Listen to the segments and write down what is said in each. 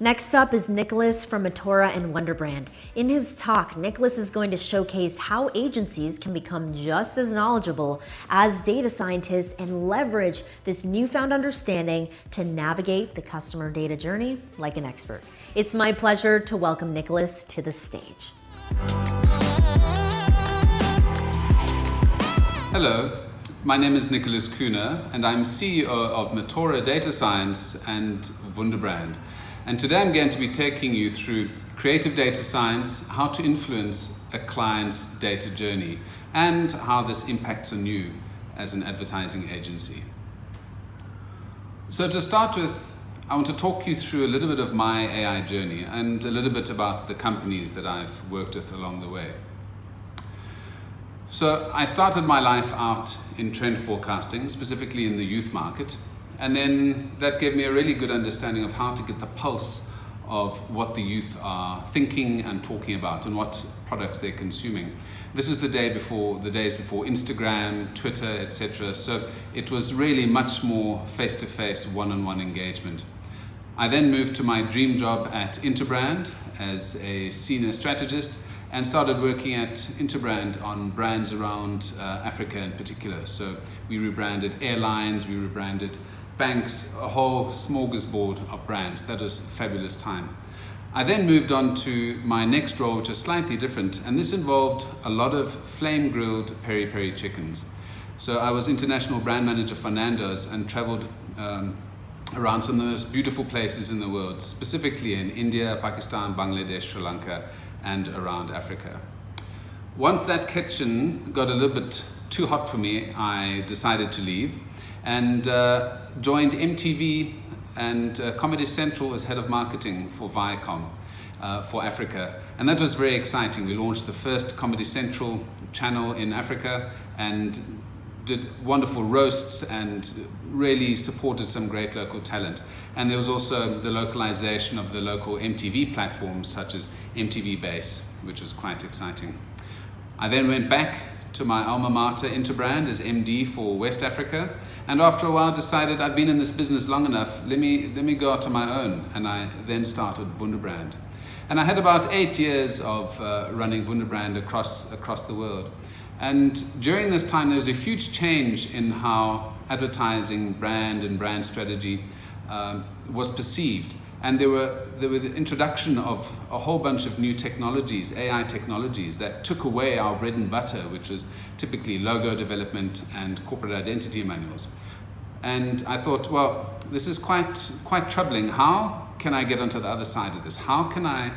Next up is Nicholas from Matora and Wonderbrand. In his talk, Nicholas is going to showcase how agencies can become just as knowledgeable as data scientists and leverage this newfound understanding to navigate the customer data journey like an expert. It's my pleasure to welcome Nicholas to the stage. Hello, my name is Nicholas Kuhne and I'm CEO of Matora Data Science and Wonderbrand. And today I'm going to be taking you through creative data science, how to influence a client's data journey, and how this impacts on you as an advertising agency. So to start with, I want to talk you through a little bit of my AI journey and a little bit about the companies that I've worked with along the way. So I started my life out in trend forecasting, specifically in the youth market. And then that gave me a really good understanding of how to get the pulse of what the youth are thinking and talking about and what products they're consuming. This is the days before Instagram, Twitter, etc. So it was really much more face-to-face, one-on-one engagement. I then moved to my dream job at Interbrand as a senior strategist and started working at Interbrand on brands around Africa in particular. So we rebranded airlines, we rebranded banks, a whole smorgasbord of brands. That was a fabulous time. I then moved on to my next role, which is slightly different, and this involved a lot of flame-grilled peri-peri chickens. So I was international brand manager for Nando's and traveled around some of the most beautiful places in the world, specifically in India, Pakistan, Bangladesh, Sri Lanka, and around Africa. Once that kitchen got a little bit too hot for me, I decided to leave and joined MTV and Comedy Central as head of marketing for Viacom for Africa. And that was very exciting. We launched the first Comedy Central channel in Africa and did wonderful roasts and really supported some great local talent. And there was also the localization of the local MTV platforms such as MTV Base, which was quite exciting. I then went back to my alma mater, Interbrand, as MD for West Africa, and after a while decided I'd been in this business long enough, let me go out on my own, and I then started Wonderbrand. And I had about 8 years of running Wonderbrand across the world. And during this time there was a huge change in how advertising, brand and brand strategy was perceived. And there were the introduction of a whole bunch of new technologies, AI technologies, that took away our bread and butter, which was typically logo development and corporate identity manuals. And I thought, well, this is quite troubling. How can I get onto the other side of this? How can I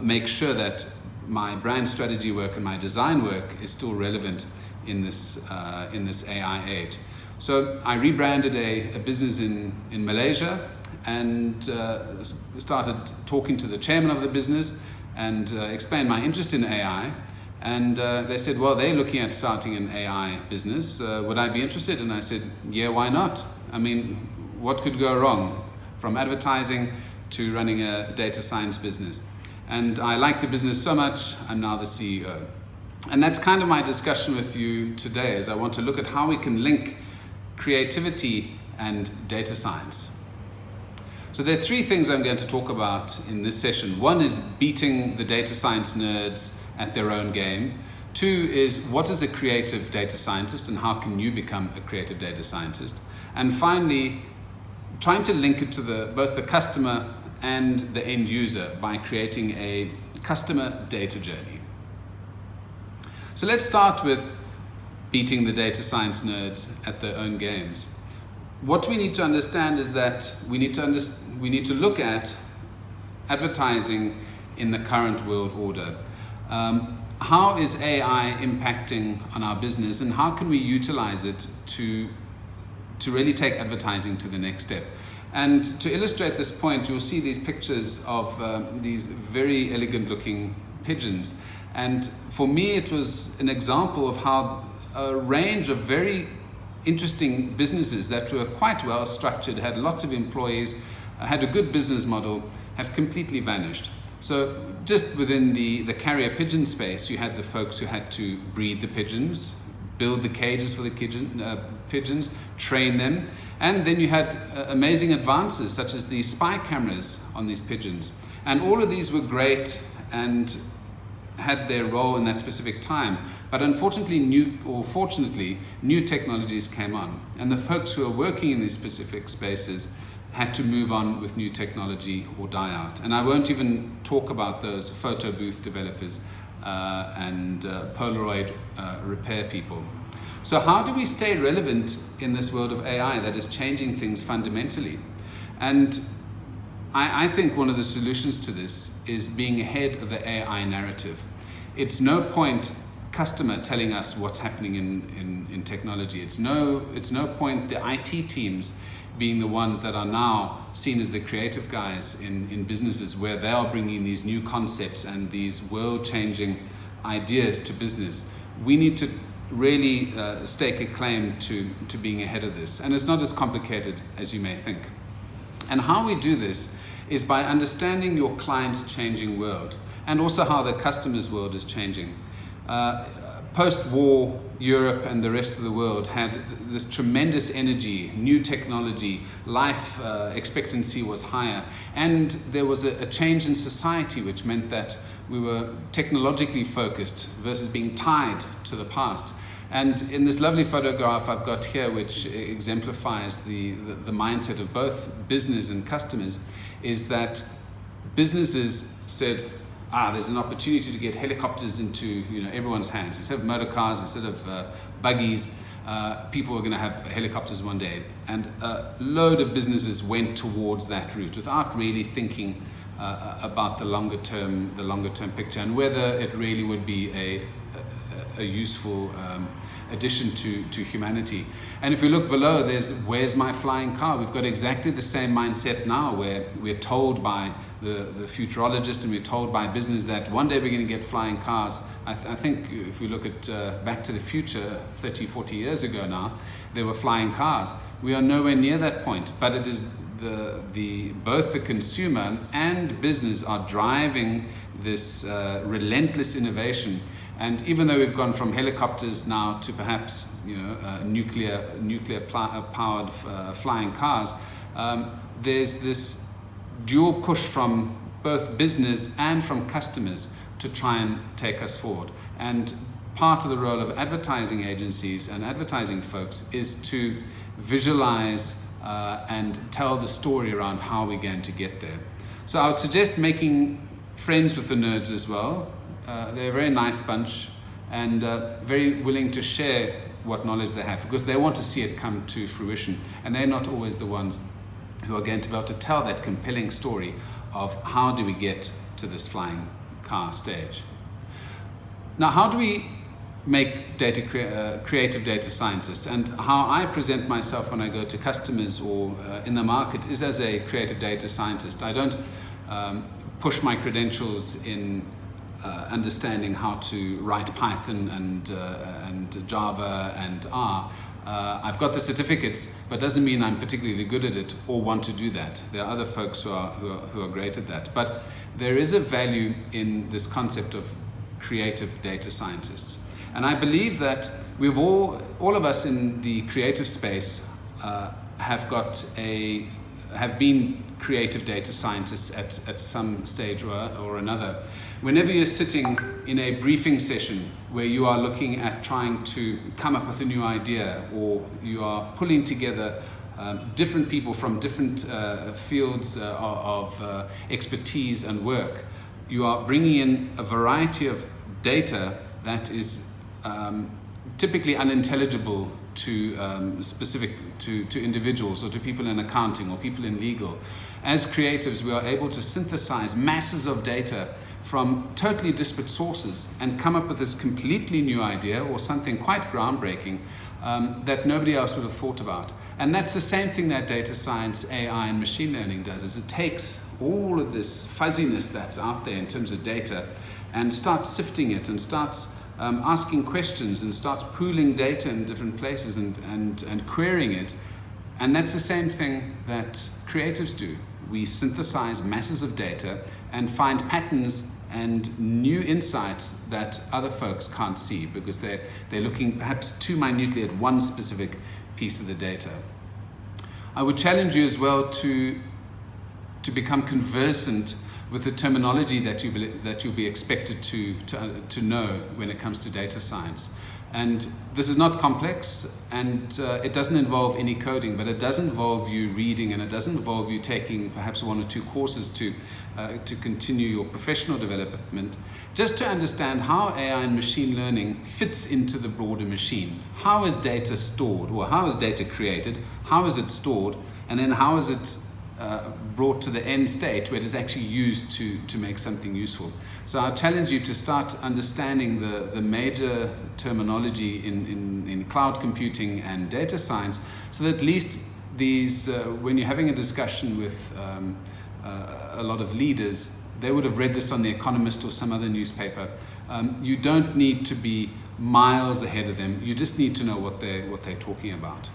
make sure that my brand strategy work and my design work is still relevant in this AI age? So I rebranded a business in Malaysia and started talking to the chairman of the business and explained my interest in AI. And they said, well, they're looking at starting an AI business. Would I be interested? And I said, yeah, why not? I mean, what could go wrong from advertising to running a data science business? And I like the business so much, I'm now the CEO. And that's kind of my discussion with you today, as I want to look at how we can link creativity and data science. So there are three things I'm going to talk about in this session. One is beating the data science nerds at their own game. Two is what is a creative data scientist and how can you become a creative data scientist? And finally, trying to link it to both the customer and the end user by creating a customer data journey. So let's start with beating the data science nerds at their own games. What we need to understand is that we need to look at advertising in the current world order. How is AI impacting on our business and how can we utilize it to really take advertising to the next step? And to illustrate this point, you'll see these pictures of these very elegant looking pigeons. And for me, it was an example of how a range of very interesting businesses that were quite well structured, had lots of employees, had a good business model, have completely vanished. So just within the carrier pigeon space, you had the folks who had to breed the pigeons, build the cages for the pigeons, train them, and then you had amazing advances such as the spy cameras on these pigeons. And all of these were great and had their role in that specific time. But unfortunately, fortunately, new technologies came on. And the folks who are working in these specific spaces had to move on with new technology or die out. And I won't even talk about those photo booth developers and Polaroid repair people. So how do we stay relevant in this world of AI that is changing things fundamentally? And I think one of the solutions to this is being ahead of the AI narrative. It's no point customer telling us what's happening in technology. It's no point the IT teams being the ones that are now seen as the creative guys in businesses, where they are bringing these new concepts and these world-changing ideas to business. We need to really stake a claim to being ahead of this. And it's not as complicated as you may think. And how we do this is by understanding your client's changing world, and also how the customer's world is changing. Post-war, Europe and the rest of the world had this tremendous energy, new technology, life expectancy was higher, and there was a change in society which meant that we were technologically focused versus being tied to the past. And in this lovely photograph I've got here, which exemplifies the mindset of both business and customers, is that businesses said, there's an opportunity to get helicopters into everyone's hands. Instead of motor cars, instead of buggies, people are going to have helicopters one day. And a load of businesses went towards that route without really thinking about the longer term picture and whether it really would be a useful addition to humanity. And if we look below, there's where's my flying car? We've got exactly the same mindset now, where we're told by the futurologist and we're told by business that one day we're going to get flying cars. I think if we look at Back to the Future 30, 40 years ago now, there were flying cars. We are nowhere near that point, but it is both the consumer and business are driving this relentless innovation. And even though we've gone from helicopters now to perhaps nuclear powered flying cars, there's this dual push from both business and from customers to try and take us forward. And part of the role of advertising agencies and advertising folks is to visualize and tell the story around how we're going to get there. So I would suggest making friends with the nerds as well. They're a very nice bunch and very willing to share what knowledge they have, because they want to see it come to fruition, and they're not always the ones who are going to be able to tell that compelling story of how do we get to this flying car stage. Now, how do we make creative data scientists? And how I present myself when I go to customers or in the market is as a creative data scientist. I don't push my credentials in understanding how to write Python and Java and R. I've got the certificates, but doesn't mean I'm particularly good at it or want to do that. There are other folks who are great at that. But there is a value in this concept of creative data scientists. And I believe that we've all of us in the creative space have been creative data scientists at some stage or another. Whenever you're sitting in a briefing session where you are looking at trying to come up with a new idea, or you are pulling together different people from different fields of expertise and work, you are bringing in a variety of data that is typically unintelligible to individuals or to people in accounting or people in legal. As creatives, we are able to synthesize masses of data from totally disparate sources and come up with this completely new idea or something quite groundbreaking that nobody else would have thought about. And that's the same thing that data science, AI, and machine learning does, is it takes all of this fuzziness that's out there in terms of data and starts sifting it and starts asking questions and starts pooling data in different places and querying it. And that's the same thing that creatives do. We synthesize masses of data and find patterns and new insights that other folks can't see because they're looking perhaps too minutely at one specific piece of the data. I would challenge you as well to become conversant with the terminology that you'll be expected to know when it comes to data science. And this is not complex, and it doesn't involve any coding, but it does involve you reading, and it does involve you taking perhaps 1 or 2 courses to continue your professional development, just to understand how AI and machine learning fits into the broader machine. How is data stored, or how is data created? How is it stored? And then how is it brought to the end state where it is actually used to make something useful. So I challenge you to start understanding the major terminology in cloud computing and data science, so that at least these, when you're having a discussion with a lot of leaders, they would have read this on The Economist or some other newspaper. You don't need to be miles ahead of them. You just need to know what they're talking about.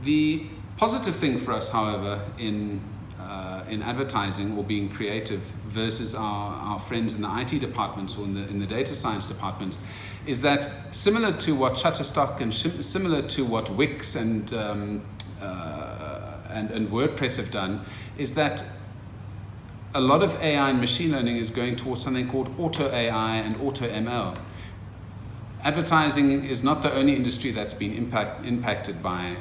The positive thing for us, however, in advertising or being creative versus our friends in the IT departments or in the data science departments, is that similar to what Shutterstock and similar to what Wix and WordPress have done, is that a lot of AI and machine learning is going towards something called auto AI and auto ML. Advertising is not the only industry that's been impacted by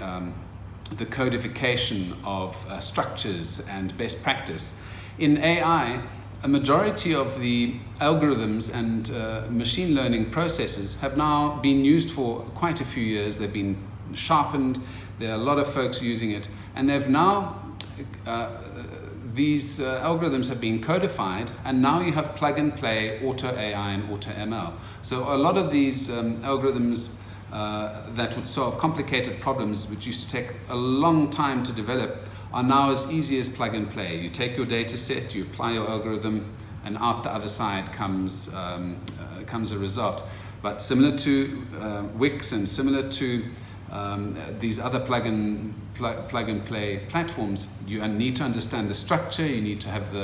the codification of structures and best practice. In AI, a majority of the algorithms and machine learning processes have now been used for quite a few years. They've been sharpened. There are a lot of folks using it, and they've now these algorithms have been codified, and now you have plug and play auto AI and auto ML. So a lot of these algorithms that would solve complicated problems, which used to take a long time to develop, are now as easy as plug and play. You take your data set, you apply your algorithm, and out the other side comes a result. But similar to Wix and similar to these other plug and play platforms, you need to understand the structure. You need to have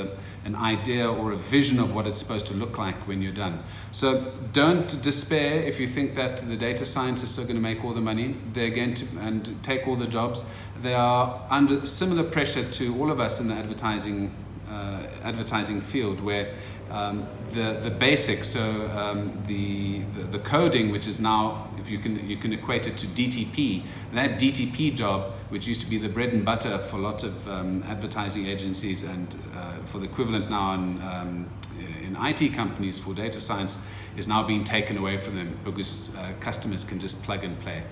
an idea or a vision of what it's supposed to look like when you're done. So don't despair if you think that the data scientists are going to make all the money. They're going to and take all the jobs. They are under similar pressure to all of us in the advertising field, where the basics, so the coding, which is now, if you can equate it to DTP, that DTP job, which used to be the bread and butter for lots of advertising agencies, and for the equivalent now in IT companies for data science, is now being taken away from them because customers can just plug and play.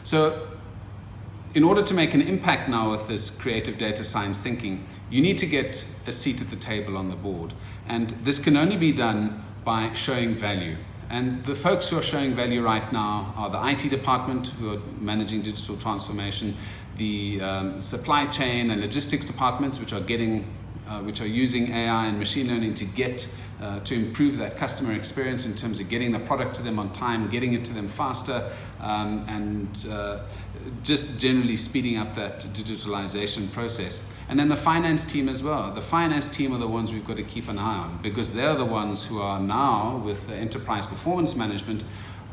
So in order to make an impact now with this creative data science thinking, you need to get a seat at the table on the board. And this can only be done by showing value. And the folks who are showing value right now are the IT department, who are managing digital transformation, the supply chain and logistics departments, which are using AI and machine learning to improve that customer experience in terms of getting the product to them on time, getting it to them faster, and just generally speeding up that digitalization process. And then the finance team as well. The finance team are the ones we've got to keep an eye on, because they're the ones who are now, with the enterprise performance management,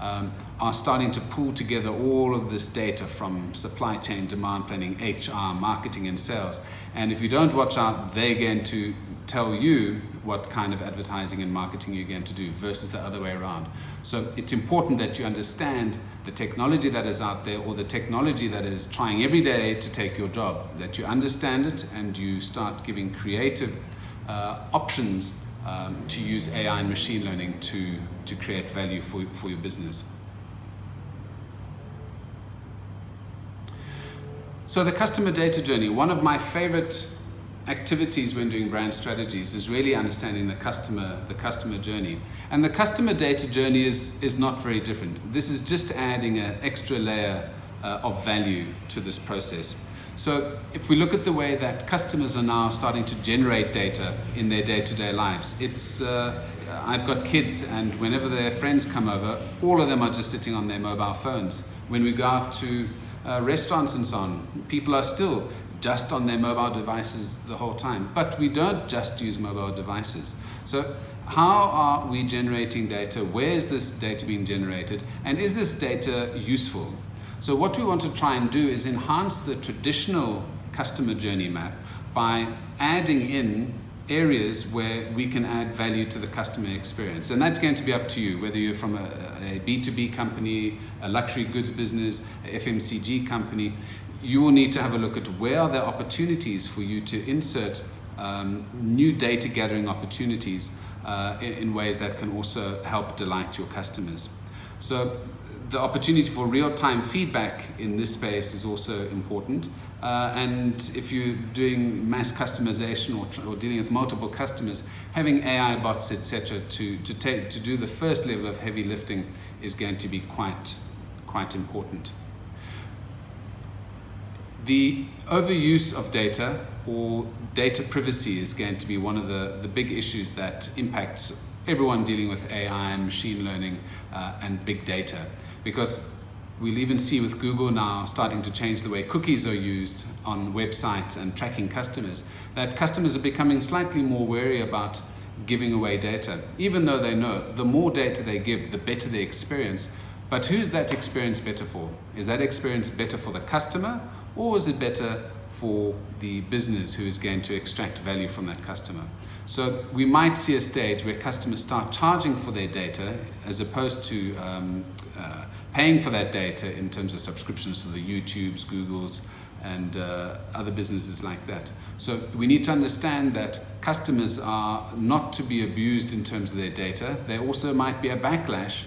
are starting to pull together all of this data from supply chain, demand planning, HR, marketing, and sales. And if you don't watch out, they're going to tell you what kind of advertising and marketing you're going to do versus the other way around. So it's important that you understand the technology that is out there, or the technology that is trying every day to take your job, that you understand it and you start giving creative options to use AI and machine learning to create value for your business. So the customer data journey, one of my favorite activities when doing brand strategies is really understanding the customer journey. And the customer data journey is not very different. This is just adding an extra layer of value to this process. So if we look at the way that customers are now starting to generate data in their day-to-day lives, it's I've got kids, and whenever their friends come over, all of them are just sitting on their mobile phones. When we go out to restaurants and so on, people are still just on their mobile devices the whole time. But we don't just use mobile devices. So how are we generating data? Where is this data being generated? And is this data useful? So what we want to try and do is enhance the traditional customer journey map by adding in areas where we can add value to the customer experience. And that's going to be up to you, whether you're from a B2B company, a luxury goods business, a FMCG company. You will need to have a look at where are there opportunities for you to insert new data gathering opportunities in ways that can also help delight your customers. So the opportunity for real-time feedback in this space is also important. And if you're doing mass customization or dealing with multiple customers, having AI bots, etc., to do the first level of heavy lifting is going to be quite important. The overuse of data or data privacy is going to be one of the big issues that impacts everyone dealing with AI and machine learning and big data, because we'll even see with Google now starting to change the way cookies are used on websites and tracking customers, that customers are becoming slightly more wary about giving away data, even though they know the more data they give, the better the experience. But who's that experience better for? Is that experience better for the customer, or is it better for the business who is going to extract value from that customer? So we might see a stage where customers start charging for their data as opposed to paying for that data in terms of subscriptions for the YouTubes, Googles, and other businesses like that. So we need to understand that customers are not to be abused in terms of their data. There also might be a backlash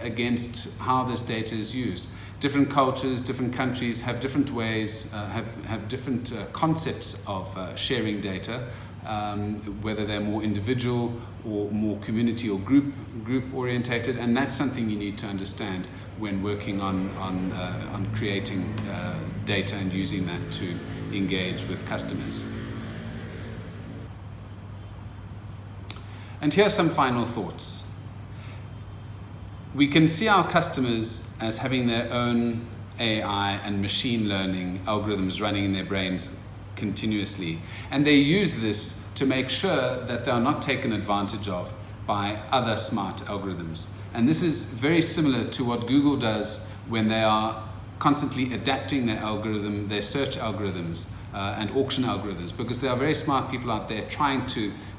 against how this data is used. Different cultures, different countries have different ways, have different concepts of sharing data, whether they're more individual or more community or group orientated, and that's something you need to understand when working on creating data and using that to engage with customers. And here are some final thoughts. We can see our customers as having their own AI and machine learning algorithms running in their brains continuously. And they use this to make sure that they are not taken advantage of by other smart algorithms. And this is very similar to what Google does when they are constantly adapting their algorithm, their search algorithms and auction algorithms, because there are very smart people out there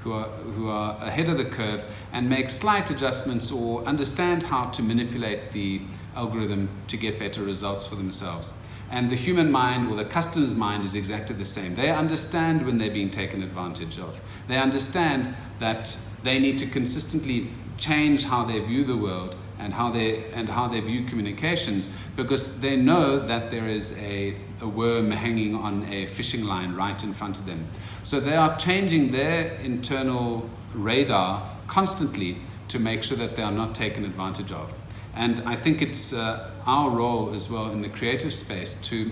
who are ahead of the curve and make slight adjustments or understand how to manipulate the algorithm to get better results for themselves. And the human mind or the customer's mind is exactly the same. They understand when they're being taken advantage of. They understand that they need to consistently change how they view the world and how they view communications, because they know that there is a worm hanging on a fishing line right in front of them. So they are changing their internal radar constantly to make sure that they are not taken advantage of. And I think it's our role as well in the creative space to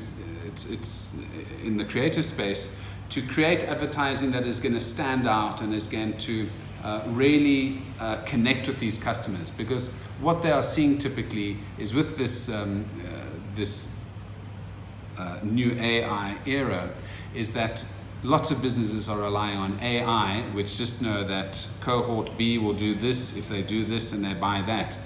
create advertising that is going to stand out and is going to really connect with these customers, because what they are seeing typically is with this new AI era is that lots of businesses are relying on AI, which just know that cohort B will do this if they do this and they buy that.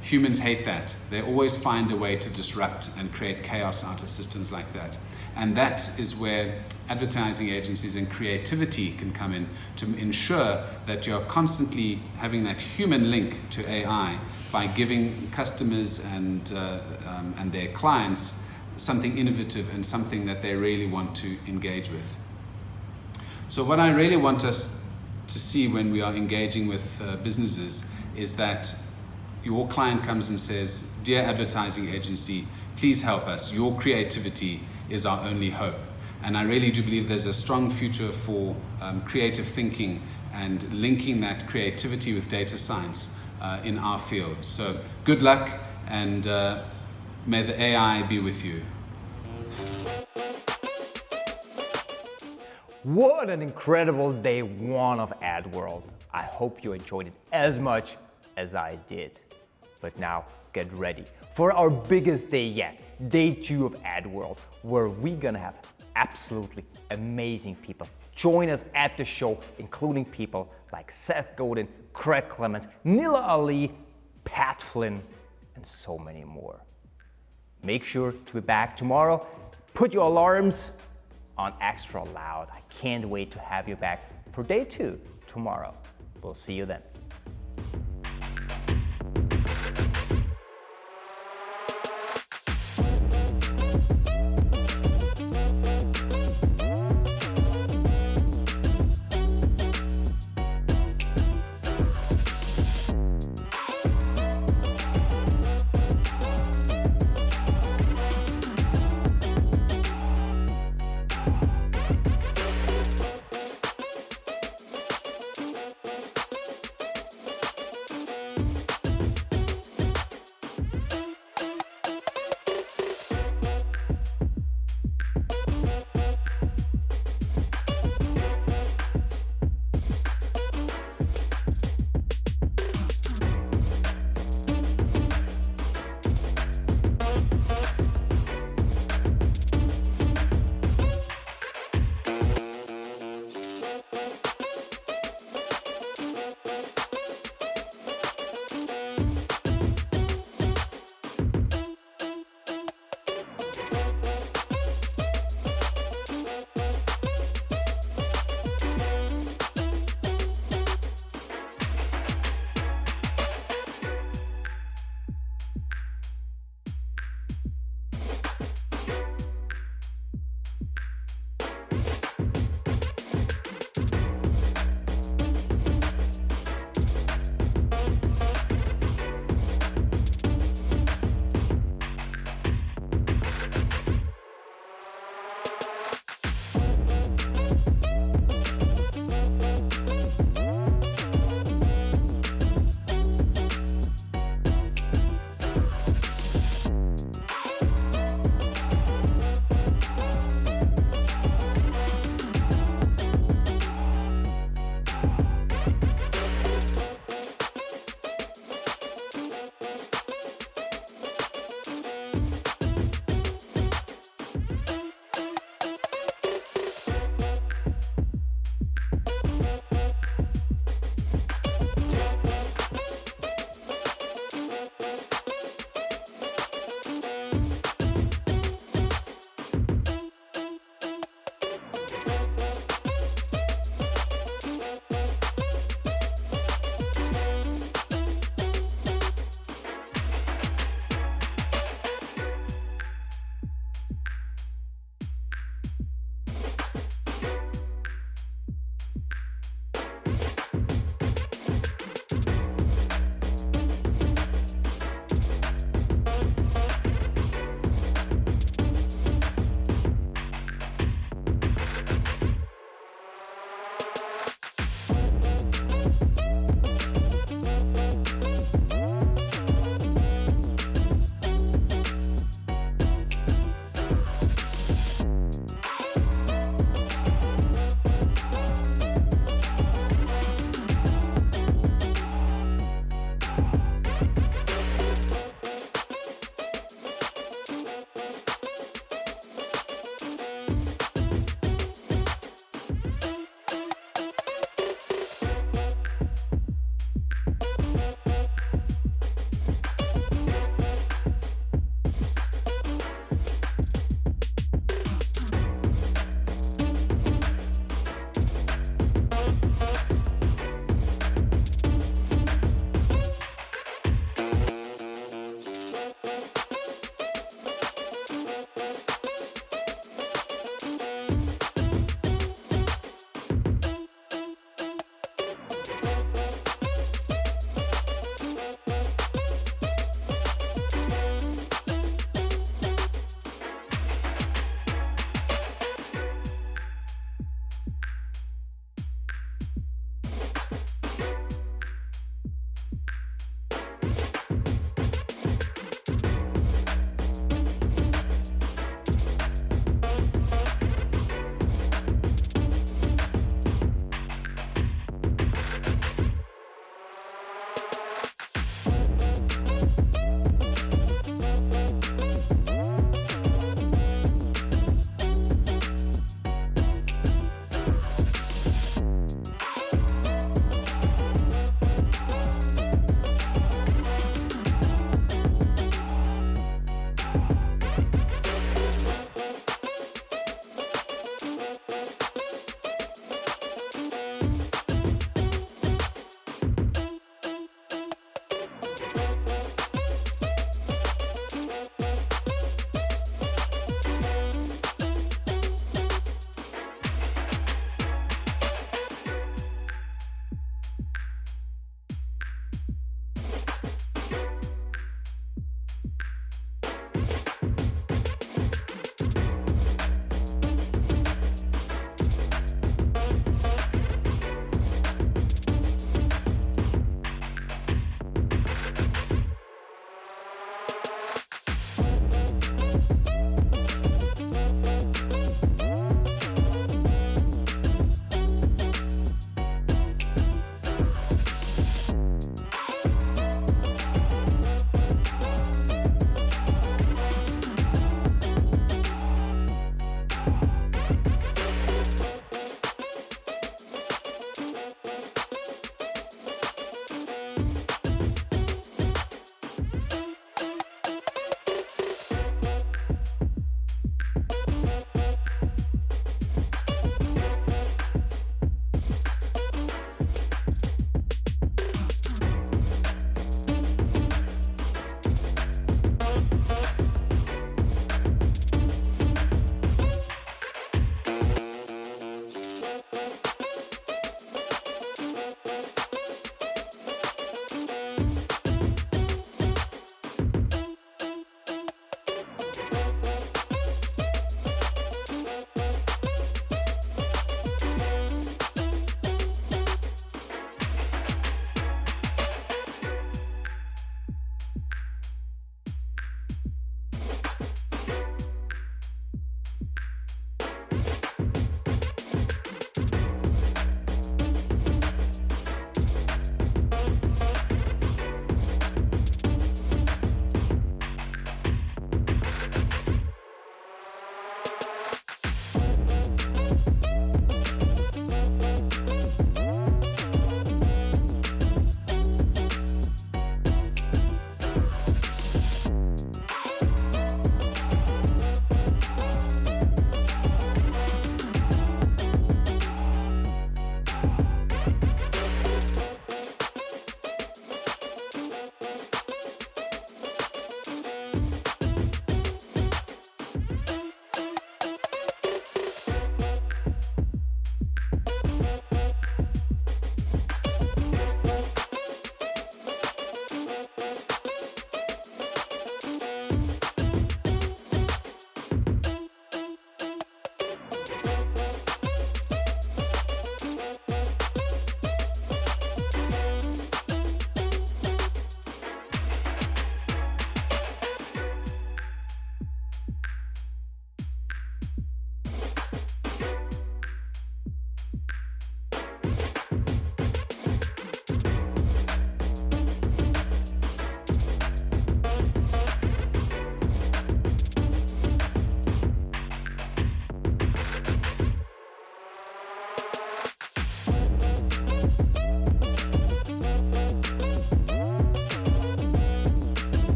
Humans hate that. They always find a way to disrupt and create chaos out of systems like that. And that is where advertising agencies and creativity can come in to ensure that you're constantly having that human link to AI by giving customers and their clients something innovative and something that they really want to engage with. So what I really want us to see when we are engaging with businesses is that your client comes and says, "Dear advertising agency, please help us. Your creativity is our only hope." And I really do believe there's a strong future for creative thinking and linking that creativity with data science in our field. So good luck, and may the AI be with you. What an incredible day one of Ad World. I hope you enjoyed it as much as I did. But now get ready for our biggest day yet, day 2 of Ad World, where we're gonna have absolutely amazing people join us at the show, including people like Seth Godin, Craig Clemens, Nila Ali, Pat Flynn, and so many more. Make sure to be back tomorrow. Put your alarms on extra loud. I can't wait to have you back for day 2 tomorrow. We'll see you then.